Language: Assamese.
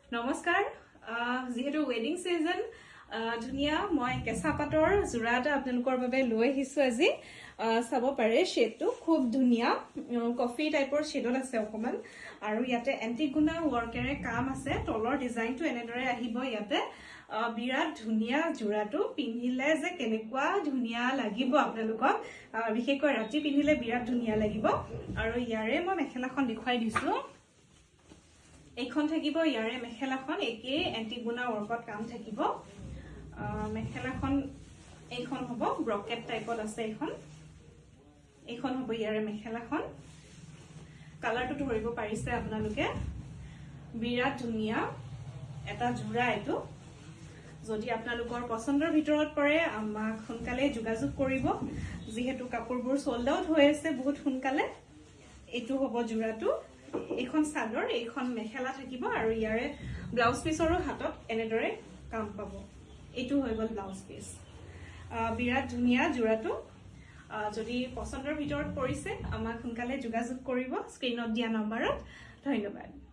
নমস্কাৰ যেহেতু ওয়েডিং সিজন ধুনিয়া মই কেঁচা পাটৰ জোৰা এটা আপোনালোকৰ বাবে লৈ আহিছো আজি চাব পাৰে শেডটো খুব ধুনিয়া কফি টাইপৰ শেডত আছে অকমান আৰু ইয়াতে এন্টিগুনা ওয়াৰ্কেৰে কাম আছে তলৰ ডিজাইনটো এনেদৰে আহিব ইয়াতে বিৰাট ধুনিয়া জোৰাটো পিন্ধিলে যে কেনেকুৱা ধুনিয়া লাগিব আপোনালোকক বিশেষকৈ ৰাতি পিন্ধিলে বিৰাট ধুনিয়া লাগিব আৰু ইয়াৰে মই মেখেলাখন দেখুৱাই দিছো এইখন থাকিব ইয়াৰে মেখেলাখন একে এন্টিগুনা ওয়াৰ্কত কাম থাকিব মেখেলাখন এইখন হ'ব ব্ৰকেট টাইপত আছে এইখন হ'ব ইয়াৰে মেখেলাখন কালাৰটো ধৰিব পাৰিছে আপোনালোকে বিৰাট ধুনিয়া এটা জোৰা এটো যদি আপোনালোকৰ পছন্দৰ ভিতৰত পৰে আমাক সোনকালে যোগাযোগ কৰিব যেহেতু কাপোৰবোৰ সোল্ড আউট হৈ আছে বহুত সোনকালে এটো হ'ব জোৰাটো এইখন চাদৰ এইখন মেখেলা থাকিব আৰু ইয়াৰে ব্লাউজ পিছৰো হাতত এনেদৰে কাম পাব এটো হৈ গল ব্লাউজ পিস বিৰাট ধুনিয়া জোৰাটো যদি পছন্দৰ ভিতৰত পৰিছে আমাক সোনকালে যোগাযোগ কৰিব স্ক্ৰিনত দিয়া নম্বৰত ধন্যবাদ